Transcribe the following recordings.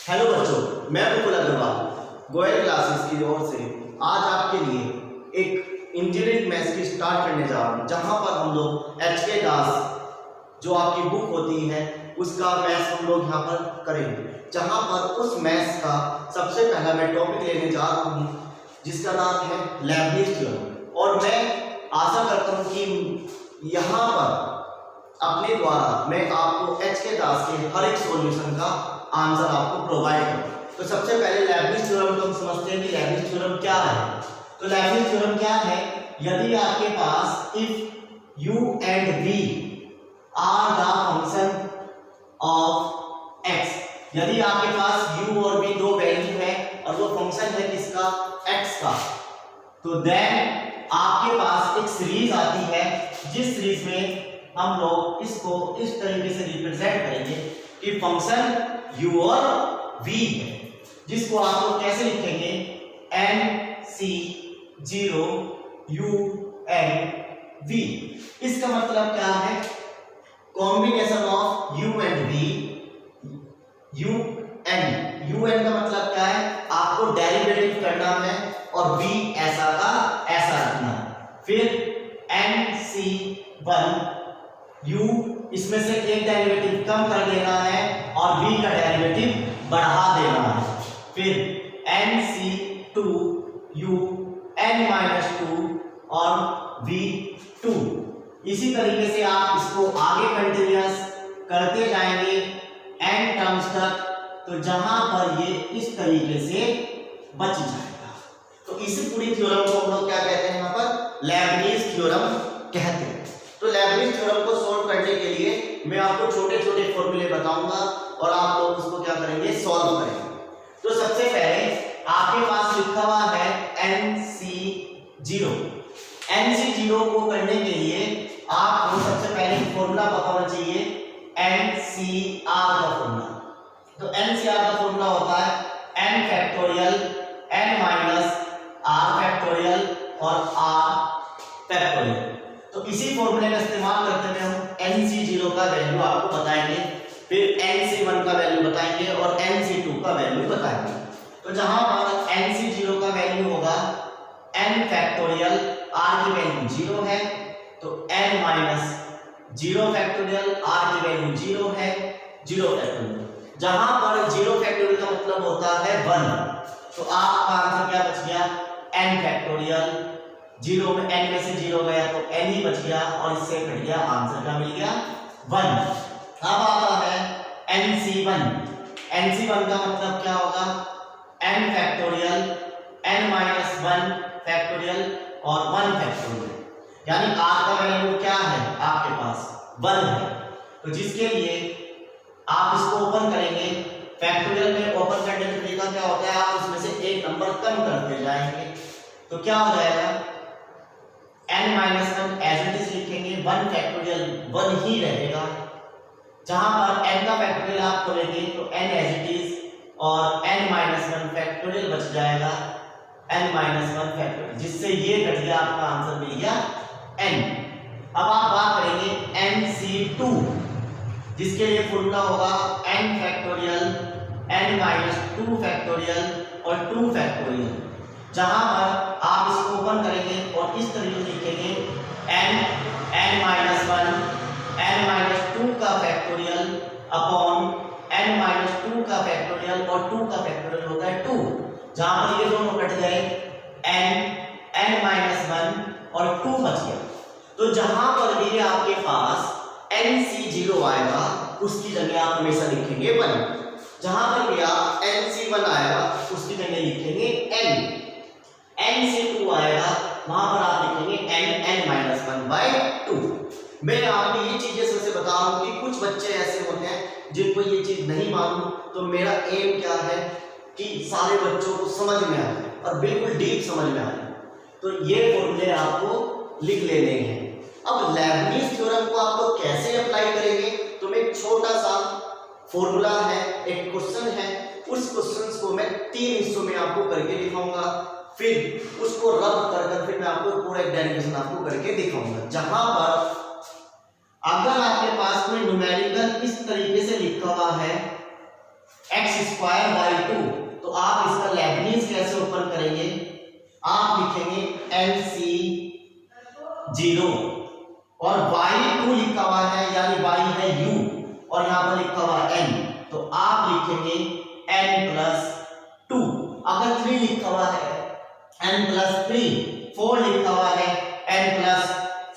Hello बच्चों, मैं Mukul Agarwal Goyal classes की ओर से आज आपके लिए एक इंजीनियरिंग मैथ्स की स्टार्ट करने जा रहा हूँ, जहाँ पर हम लोग एच.के. दास जो आपकी बुक होती है उसका मैथ्स हम लोग यहाँ पर करेंगे। जहाँ पर उस मैथ्स का सबसे पहला मैं टॉपिक लेने जा रहा हूँ जिसका नाम है लेबनिज़ थ्योरम, और मैं आशा करता हूँ कि यहाँ पर अपने द्वारा मैं आपको एच.के. दास के हर एक सॉल्यूशन का आंसर आपको प्रोवाइड करूं। तो सबसे पहले लेबनिज़ थ्योरम को हम समझते हैं कि लेबनिज़ थ्योरम क्या है। तो लेबनिज़ थ्योरम क्या है? यदि आपके पास if u and v are the function of x, यदि आपके पास u और v दो वैल्यू है और वो फंक्शन है किसका? x का, तो देन आपके पास एक सीरीज आती है जिस सीरीज में हम लोग इसको इस तरीके से रिप्रेजेंट करेंगे कि फंक्शन u और v है, जिसको आप लोग कैसे लिखेंगे? nc0 u n v। इसका मतलब क्या है? Combination of u and v, un का मतलब क्या है? आपको डेरिवेटिव करना है और v ऐसा का ऐसा रखना है। फिर nc1 u, इसमें से एक डेरिवेटिव कम कर देना है और v का डेरिवेटिव बढ़ा देना है। फिर nc2 u n-2 और v2। इसी तरीके से आप इसको आगे कंटिन्यूअस करते जाएंगे n टर्म्स तक, तो जहां पर ये इस तरीके से बच जाएगा। तो इसी पूरी थ्योरम को हम लोग क्या कहते हैं? यहाँ पर लेबनिज़ थ्योरम कहते हैं। तो लेबनिज़ थ्योरम को सॉल्व करने के लिए मैं आपको छोटे छोटे फॉर्मूले बताऊंगा और आप लोग उसको क्या करेंगे? सॉल्व करेंगे। तो सबसे पहले आपके पास लिखा हुआ है nc0। nc0 को करने के लिए आपको सबसे पहले फॉर्मूला पता होना चाहिए ncr का फॉर्मूला। तो ncr का फॉर्मूला होता है n factorial n minus r factorial और r फैक्टोरियल। तो इसी फॉर्मूले का इस्तेमाल करते हुए हम nc0 का वैल्यू आपको बताएंगे, फिर nc1 का वैल्यू बताएंगे और nc2 का वैल्यू बताएंगे। तो जहां पर nc0 का वैल्यू होगा n फैक्टोरियल, r की वैल्यू 0 है तो n माइनस 0 फैक्टोरियल, r की वैल्यू 0 है 0 फैक्टोरियल। जहां पर 0 फैक्टोरियल का मतलब होता है 1, तो आपका आंसर क्या बच गया? n factorial. 0 में n में से 0 गया तो n ही बच गया और इससे कट गया, आंसर क्या मिल गया? 1। अब आता है nc1। nc1 का मतलब क्या होगा? n factorial n minus 1 factorial और 1 फैक्टोरियल, यानी r का वैल्यू क्या है आपके पास? 1 है। तो जिसके लिए आप इसको ओपन करेंगे, फैक्टोरियल में ओपन करने का तरीका क्या होता है? आप उसमें से एक नंबर कम करते जाएंगे, तो क्या हो जाएगा? n-1 एज इट इज लिखेंगे, 1 फैक्टोरियल 1 ही रहेगा। जहां पर n का फैक्टोरियल आप खोलेंगे तो n एज इट इज और n-1 फैक्टोरियल बच जाएगा, n-1 फैक्टोरियल, जिससे ये कट गया, आपका आंसर मिल गया n। अब आप बात करेंगे nc2, जिसके लिए फॉर्मूला होगा n फैक्टोरियल n-2 फैक्टोरियल और 2 फैक्टोरियल। जहां पर आप इसको ओपन करेंगे और इस तरीके से लिखेंगे n-1 n-2 का फैक्टोरियल अपॉन n-2 का फैक्टोरियल और 2 का फैक्टोरियल होता है 2। जहां पर ये दोनों कट गए, n-1 और 2 बच गया। तो जहां पर भी आपके पास nc0 आएगा उसकी जगह आप हमेशा लिखेंगे 1। जहां पर भी आप nc1 आएगा उसकी जगह लिखेंगे n। nc2 आएगा वहां पर आप लिखेंगे n-1/2। मैं आपको ये चीजें सबसे बता रहा हूं कि कुछ बच्चे ऐसे होते हैं जिनको ये चीज नहीं मालूम। तो मेरा एम क्या है कि सारे बच्चों को समझ में आए और बिल्कुल डीप समझ में आए। तो ये फॉर्मूले आपको लिख लेने हैं। अब लेबनिज़ थ्योरम को आप लोग कैसे अप्लाई करेंगे? तो मैं एक छोटा सा फॉर्मूला है, एक क्वेश्चन है, उस क्वेश्चन को मैं 3 हिस्सों में आपको करके दिखाऊंगा, फिर उसको रब कर फिर मैं आपको पूरा एक डेरिवेशन आपको करके दिखाऊंगा। जहां पर अगर आपके पास में न्यूमेरिकल इस तरीके से लिखा हुआ है एक्स स्क्वायर बाई 2, तो आप इसका लेबनीज कैसे ओपन करेंगे? आप लिखेंगे NC0 और y2 लिखा हुआ है, यानी y है u और यहाँ पर लिखा हुआ है n, तो आप लिखेंगे n प्लस 2। अगर 3 लिखा हुआ है n प्लस 3, 4 लिखा हुआ है n प्लस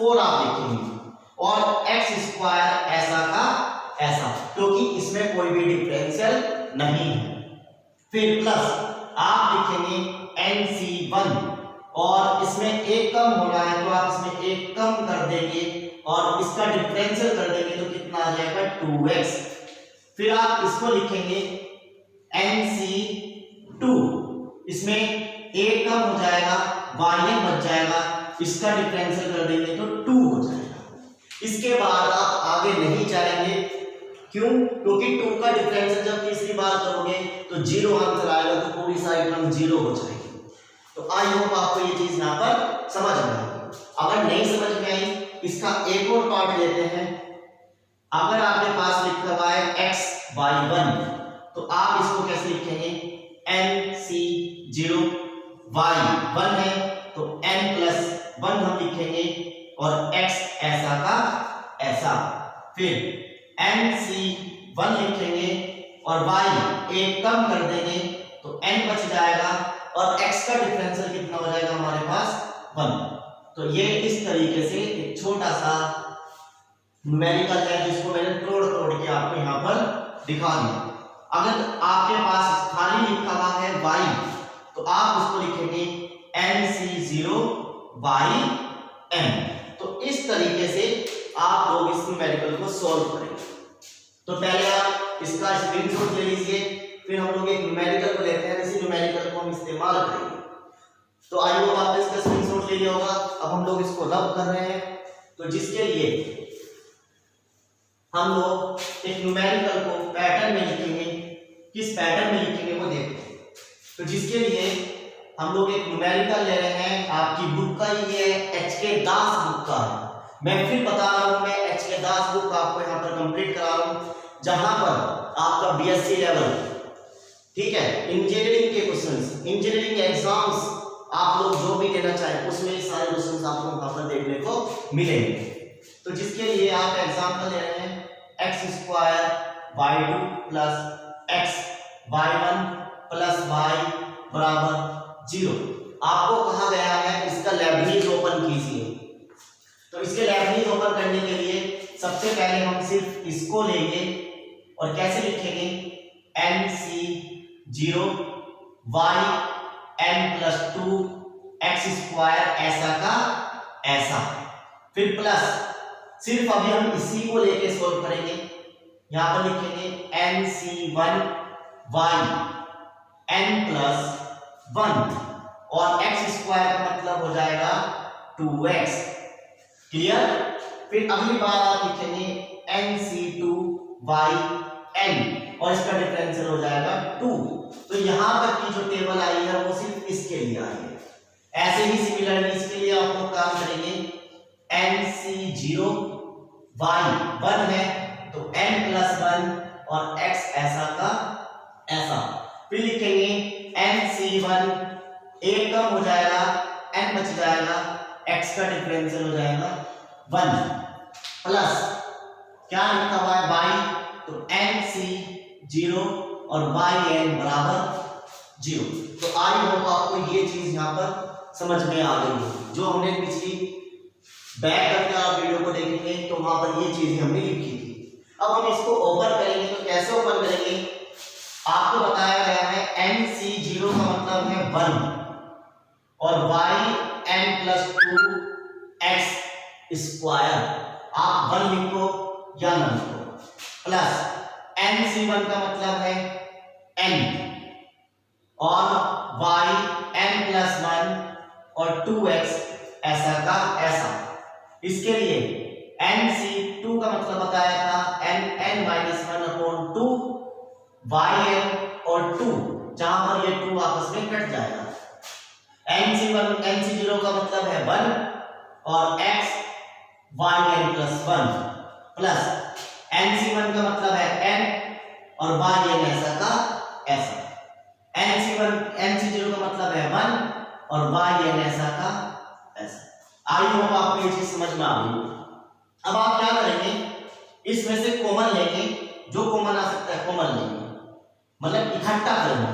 4 आप लिखेंगे, और एक्स स्क्वायर ऐसा का ऐसा, क्योंकि इसमें कोई भी डिफरेंशियल नहीं है। फिर प्लस आप लिखेंगे NC1 और इसमें एक कम हो रहा है तो आप इसमें एक कम कर देंगे और इसका डिफरेंशियल कर देंगे तो कितना आ जाएगा 2x। फिर आप इसको लिखेंगे NC2, इसमें एक कम हो जाएगा, y बच जाएगा, इसका डिफरेंशियल कर देंगे तो 2 हो जाएगा। इसके बाद आप आगे नहीं जाएंगे, क्यों? क्योंकि 2 का डिफरेंशियल जब तीसरी बार करोगे तो 0 आंसर आएगा, तो पूरी साइड टर्म 0 हो जाएगी। तो आई होप आपको ये चीज यहाँ पर समझ में आई। अगर नहीं समझ में आई, इसका एक और पार्ट लेते हैं। अगर आपके पास लिखा हुआ है x बाई 1, तो आप इसको कैसे लिखेंगे? NC0 y 1 है तो n प्लस 1 हम लिखेंगे और x ऐसा का ऐसा। फिर NC1 लिखेंगे और y एक कम कर देंगे तो n बच जाएगा और x का डिफरेंशियल कितना हो जाएगा हमारे पास 1। तो ये इस तरीके से एक छोटा सा न्यूमेरिकल है जिसको मैंने तोड़ तोड़ के आपको यहाँ पर दिखा दिया। अगर आपके पास खाली लिखा हुआ है y, तो आप उसको लिखेंगे NC0 बाई n। तो इस तरीके से आप लोग इस न्यूमेरिकल को सॉल्व करेंगे। तो पहले आप इसका स्क्रीनशॉट ले लीजिए, फिर हम लोग एक न्यूमेरिकल को लेते हैं, इसी न्यूमेरिकल को हम इस्तेमाल करेंगे। तो आई होप आपने इसका स्क्रीनशॉट ले लिया होगा। अब हम लोग इसको रब कर रहे हैं, तो जिसके लिए हम लोग एक न्यूमेरिकल को पैटर्न में लिखेंगे। किस पैटर्न में लिखेंगे वो देखते हैं। तो जिसके लिए हम लोग एक न्यूमेरिकल ले रहे हैं, आपकी बुक का ये HK दास बुक का है। मैं फिर बता रहा हूँ, मैं HK दास बुक आपको यहाँ पर कंप्लीट करा रहा हूँ, जहां पर आपका BSc लेवल, ठीक है, इंजीनियरिंग के क्वेश्चंस, इंजीनियरिंग एग्जाम्स आप लोग जो भी देना चाहें उसमें सारे क्वेश्चंस आपको वहां पर देखने को मिलेंगे। तो जिसके लिए आप एग्जांपल ले रहे हैं x square y2 plus x y1 plus y बराबर 0। आपको कहा गया है इसका लेबनीज ओपन कीजिए। तो इसके लेबनीज ओपन करने के लिए सबसे पहले हम सिर्फ इसको लेंगे और कैसे लिखेंगे? NC0 y n plus 2 x square ऐसा का ऐसा। फिर प्लस सिर्फ अभी हम इसी को लेके सोल्व करेंगे। यहां पर लिखेंगे NC1 y n प्लस 1 और x स्क्वायर का मतलब हो जाएगा 2x। क्लियर? फिर अगली बार आप लिखेंगे NC2 y n और इसका डिफरेंशियल हो जाएगा 2। तो यहां तक की जो टेबल आई है वो सिर्फ इसके लिए आई है। ऐसे ही सिमिलरली इसके लिए आप लोग काम करेंगे। NC0 y 1 है तो n प्लस 1 और x ऐसा का ऐसा। फिर लिखेंगे NC1 एक कम हो जाएगा, n बच जाएगा, x का डिफरेंशियल हो जाएगा 1 प्लस क्या लिखा हुआ है y, तो NC0 और yn बराबर 0। तो आई होप आपको ये चीज यहाँ पर समझ में आ गई है। जो हमने पिछली बैक करके आप वीडियो को देखेंगे तो वहां पर ये चीज हमने लिखी थी। अब हम इसको ओपन करेंगे, तो कैसे ओपन करेंगे? आपको बताया गया है NC0 का मतलब है 1 और yn प्लस 2x स्क्वायर। आप 1 लिखो या न लिखो, प्लस NC1 का मतलब है n और yn प्लस 1 और 2x ऐसा का ऐसा। इसके लिए NC2 का मतलब बताया था n माइनस 1 अपॉन 2 yn और 2, जहां पर ये 2 आपस में कट जाएगा। NC0 का मतलब है 1 और x yn plus 1 plus NC1 का मतलब है n और yn ऐसा का ऐसा। NC0 का मतलब है 1 और YN ऐसा का ऐसा। आई होप आपको ये चीज समझ में आ गई। अब आप क्या करेंगे, इसमें से कॉमन लेंगे, जो कॉमन आ सकता है कॉमन लेंगे, मतलब इकट्ठा करेंगे।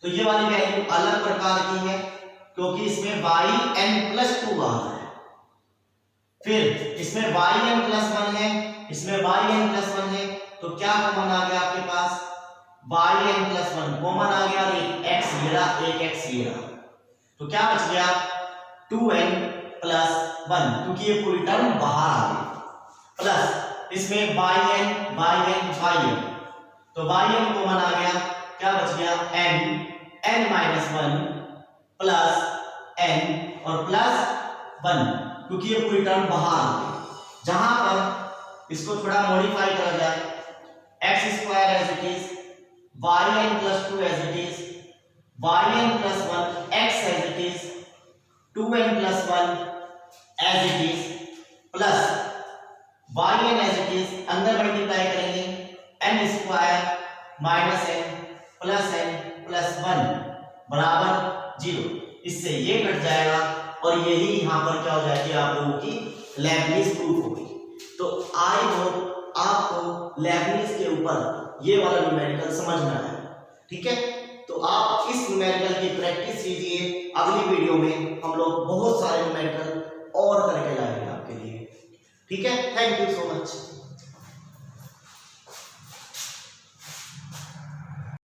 तो ये वाली वैल्यू अलग प्रकार की है क्योंकि इसमें yn+2 आ रहा है। फिर इसमें yn+1 है, इसमें yn+1 है, तो क्या कॉमन आ गया आपके पास, yn+1 कॉमन आ गया और एक x ये रहा, एक x ये रहा, तो क्या बच गया 2n+1 क्योंकि ये पूरी टर्म बाहर आ गई, प्लस इसमें yn तो yn कॉमन आ गया, क्या बच गया n-1 प्लस n और प्लस 1 क्योंकि ये पूरी टर्म बाहर आ गई। जहां पर इसको थोड़ा मॉडिफाई करा जाए, x² as it is, yn+2 as it is, yn+1 x as it is, 2n+1 as it is, plus yn as it is, अंदर मल्टीप्लाई करेंगे n² माइनस n प्लस 1 बराबर 0। इससे ये कट जाएगा और यही यहां पर क्या हो जाएगी, आप लोगों की लेबनिज प्रूफ होगी। तो आई होप आपको लेबनिज के ऊपर ये वाला न्यूमेरिकल समझ में आया, ठीक है। तो आप इस न्यूमेरिकल की प्रैक्टिस कीजिए, अगली वीडियो में हम लोग बहुत सारे न्यूमेरिकल और करके लाएंगे आपके लिए, ठीक है। Thank you so much.